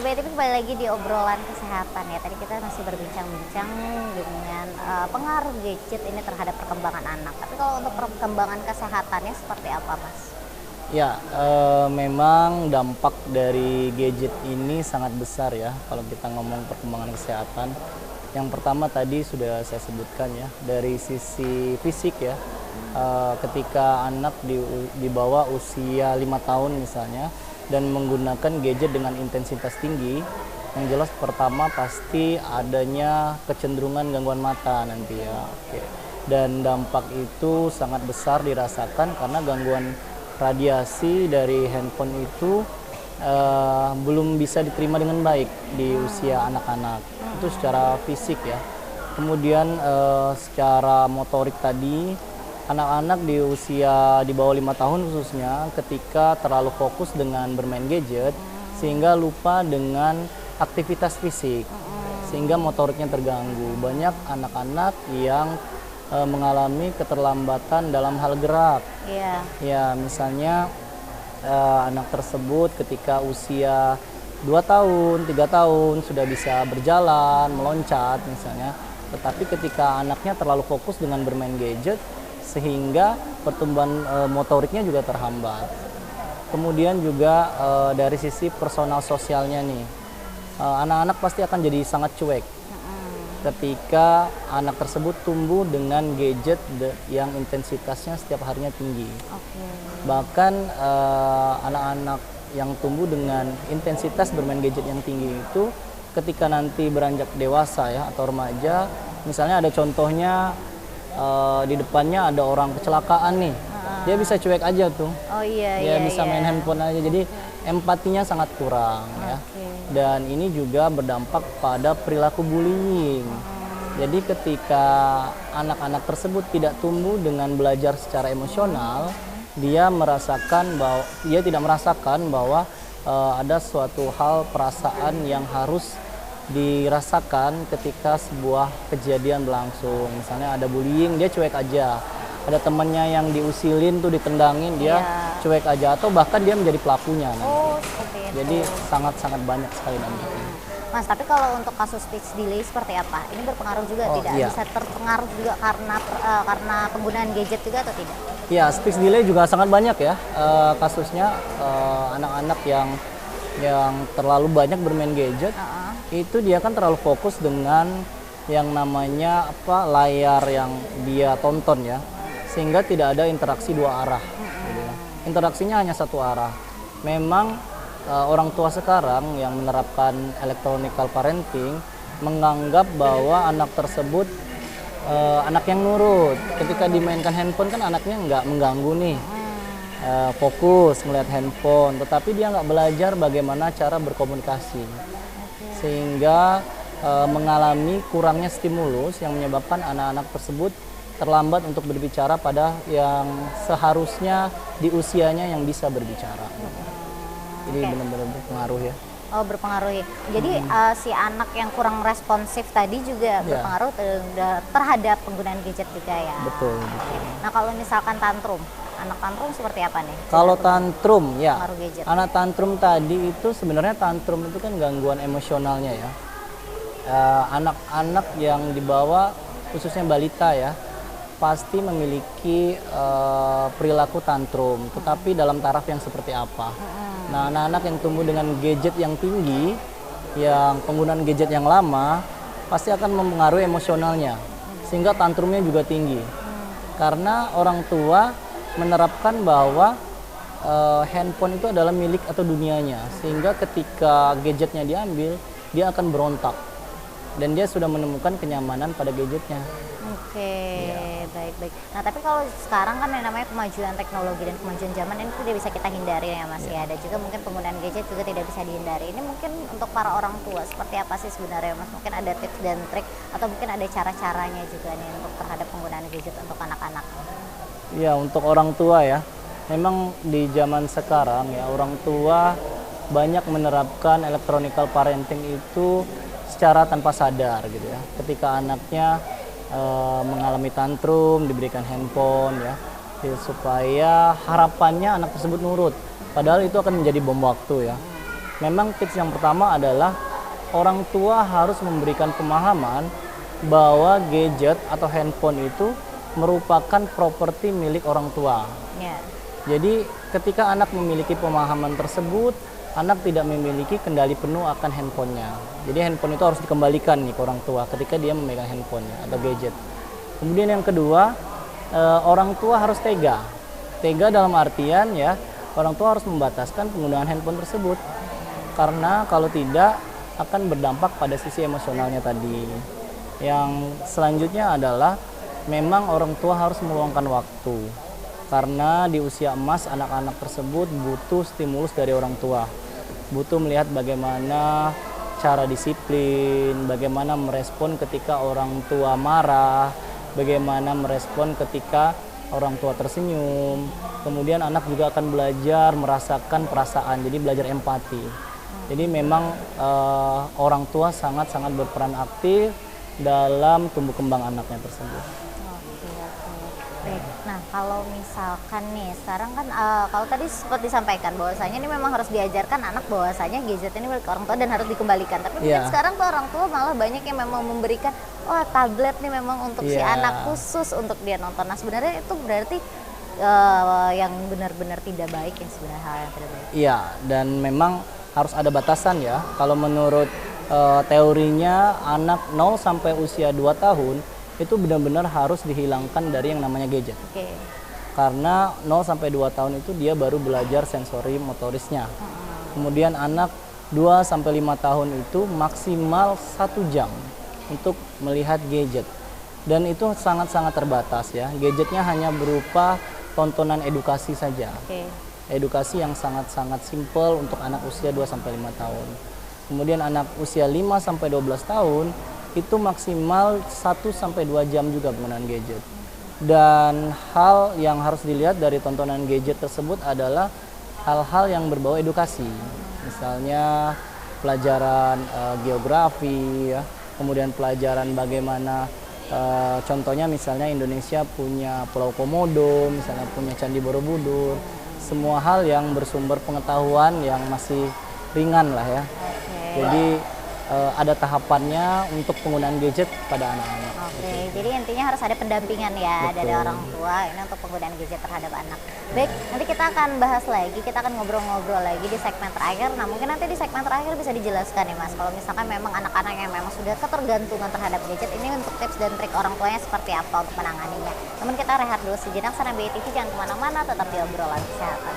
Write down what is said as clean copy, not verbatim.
Sobat BTV kembali lagi di obrolan kesehatan ya. Tadi kita masih berbincang-bincang dengan pengaruh gadget ini terhadap perkembangan anak. Tapi kalau untuk perkembangan kesehatannya seperti apa, Mas? Ya, memang dampak dari gadget ini sangat besar ya kalau kita ngomong perkembangan kesehatan. Yang pertama tadi sudah saya sebutkan ya, dari sisi fisik ya, ketika anak di bawah usia 5 tahun misalnya, dan menggunakan gadget dengan intensitas tinggi, yang jelas pertama pasti adanya kecenderungan gangguan mata nanti ya. Oke. Dan dampak itu sangat besar dirasakan karena gangguan radiasi dari handphone itu belum bisa diterima dengan baik di usia anak-anak. Itu secara fisik ya. Kemudian secara motorik tadi, anak-anak di usia di bawah 5 tahun khususnya ketika terlalu fokus dengan bermain gadget sehingga lupa dengan aktivitas fisik, sehingga motoriknya terganggu. Banyak anak-anak yang mengalami keterlambatan dalam hal gerak. Iya. Ya, misalnya anak tersebut ketika usia 2 tahun, 3 tahun sudah bisa berjalan, meloncat misalnya. Tetapi ketika anaknya terlalu fokus dengan bermain gadget sehingga pertumbuhan motoriknya juga terhambat. Kemudian juga dari sisi personal sosialnya nih, anak-anak pasti akan jadi sangat cuek ketika anak tersebut tumbuh dengan gadget yang intensitasnya setiap harinya tinggi. Bahkan anak-anak yang tumbuh dengan intensitas bermain gadget yang tinggi itu ketika nanti beranjak dewasa ya atau remaja, misalnya ada contohnya di depannya ada orang kecelakaan nih, dia bisa cuek aja tuh. Oh iya, Dia iya, bisa main handphone aja, jadi empatinya sangat kurang ya. Dan ini juga berdampak pada perilaku bullying. Jadi ketika anak-anak tersebut tidak tumbuh dengan belajar secara emosional, dia tidak merasakan bahwa ada suatu hal perasaan yang harus dirasakan ketika sebuah kejadian berlangsung. Misalnya ada bullying, dia cuek aja. Ada temannya yang diusilin tuh, ditendangin, dia cuek aja, atau bahkan dia menjadi pelakunya nanti. Oh, seperti itu. Jadi sangat-sangat banyak sekali dampaknya. Mas, tapi kalau untuk kasus speech delay seperti apa? Ini berpengaruh juga tidak? Iya. Bisa terpengaruh juga karena penggunaan gadget juga atau tidak? Ya, speech delay juga sangat banyak ya kasusnya, anak-anak yang terlalu banyak bermain gadget. Itu dia kan terlalu fokus dengan yang namanya layar yang dia tonton ya, sehingga tidak ada interaksi dua arah gitu ya. Interaksinya hanya satu arah. Memang orang tua sekarang yang menerapkan electronical parenting menganggap bahwa anak tersebut anak yang nurut. Ketika dimainkan handphone kan anaknya nggak mengganggu nih, fokus melihat handphone, tetapi dia nggak belajar bagaimana cara berkomunikasi, sehingga mengalami kurangnya stimulus yang menyebabkan anak-anak tersebut terlambat untuk berbicara pada yang seharusnya di usianya yang bisa berbicara. Jadi benar-benar berpengaruh ya. Oh, berpengaruh. Jadi si anak yang kurang responsif tadi juga berpengaruh terhadap penggunaan gadget juga ya. Betul. Nah, kalau misalkan tantrum, anak tantrum seperti apa nih? Kalau tantrum ya, pengaruh gadget. anak tantrum tadi itu sebenarnya tantrum itu kan gangguan emosionalnya ya. Anak-anak yang dibawa khususnya balita ya, pasti memiliki perilaku tantrum, tetapi dalam taraf yang seperti apa. Nah, anak-anak yang tumbuh dengan gadget yang tinggi, yang penggunaan gadget yang lama, pasti akan mempengaruhi emosionalnya, sehingga tantrumnya juga tinggi. Karena orang tua menerapkan bahwa handphone itu adalah milik atau dunianya, sehingga ketika gadgetnya diambil, dia akan berontak. Dan dia sudah menemukan kenyamanan pada gadgetnya. Baik. Nah, tapi kalau sekarang kan yang namanya kemajuan teknologi dan kemajuan zaman ini tidak bisa kita hindari ya, Mas ya. Dan juga mungkin penggunaan gadget juga tidak bisa dihindari. Ini mungkin untuk para orang tua seperti apa sih sebenarnya, Mas? Mungkin ada tips dan trik atau mungkin ada cara-caranya juga nih untuk terhadap penggunaan gadget untuk anak-anak. Ya, untuk orang tua ya. Memang di zaman sekarang ya, orang tua banyak menerapkan electronical parenting itu secara tanpa sadar gitu ya. Ketika anaknya mengalami tantrum, diberikan handphone ya, supaya harapannya anak tersebut nurut. Padahal itu akan menjadi bom waktu ya. memang tips yang pertama adalah orang tua harus memberikan pemahaman bahwa gadget atau handphone itu merupakan properti milik orang tua. Ya. Jadi ketika anak memiliki pemahaman tersebut, anak tidak memiliki kendali penuh akan handphonenya. Jadi handphone itu harus dikembalikan nih ke orang tua ketika dia memegang handphonenya atau gadget. Kemudian yang kedua, orang tua harus tega. Tega dalam artian ya, orang tua harus membataskan penggunaan handphone tersebut. Karena kalau tidak akan berdampak pada sisi emosionalnya tadi. Yang selanjutnya adalah memang orang tua harus meluangkan waktu. Karena di usia emas anak-anak tersebut butuh stimulus dari orang tua. Butuh melihat bagaimana cara disiplin, bagaimana merespon ketika orang tua marah, bagaimana merespon ketika orang tua tersenyum. Kemudian anak juga akan belajar merasakan perasaan, jadi belajar empati. Jadi memang orang tua sangat-sangat berperan aktif dalam tumbuh kembang anaknya tersebut. Oke, oke. Baik. Nah, kalau misalkan nih, sekarang kan kalau tadi seperti disampaikan bahwasanya ini memang harus diajarkan anak bahwasanya gadget ini milik orang tua dan harus dikembalikan. Tapi mungkin sekarang tuh orang tua malah banyak yang memang memberikan, wah tablet nih memang untuk si anak khusus untuk dia nonton. Nah, sebenarnya itu berarti yang benar-benar tidak baik ya, sebenarnya hal yang tidak baik. Iya, dan memang harus ada batasan ya. Kalau menurut teorinya anak 0 sampai usia 2 tahun itu benar-benar harus dihilangkan dari yang namanya gadget. Oke. Karena 0 sampai 2 tahun itu dia baru belajar sensori motorisnya. Kemudian anak 2 sampai 5 tahun itu maksimal 1 jam untuk melihat gadget. Dan itu sangat-sangat terbatas ya. Gadgetnya hanya berupa tontonan edukasi saja. Oke. Edukasi yang sangat-sangat simpel untuk anak usia 2 sampai 5 tahun. Kemudian anak usia 5 sampai 12 tahun itu maksimal 1 sampai 2 jam juga penggunaan gadget. Dan hal yang harus dilihat dari tontonan gadget tersebut adalah hal-hal yang berbau edukasi. Misalnya pelajaran geografi ya, kemudian pelajaran bagaimana contohnya misalnya Indonesia punya Pulau Komodo, misalnya punya Candi Borobudur. Semua hal yang bersumber pengetahuan yang masih ringan lah ya. Jadi ada tahapannya untuk penggunaan gadget pada anak-anak. Oke, jadi intinya harus ada pendampingan ya dari orang tua ini untuk penggunaan gadget terhadap anak. Baik, nanti kita akan bahas lagi, kita akan ngobrol-ngobrol lagi di segmen terakhir. Nah, mungkin nanti di segmen terakhir bisa dijelaskan ya Mas, kalau misalkan memang anak-anak yang memang sudah ketergantungan terhadap gadget, ini untuk tips dan trik orang tuanya seperti apa untuk menanganinya. Namun kita rehat dulu sejenak, sana BTV jangan kemana-mana, tetap di obrolan kesehatan.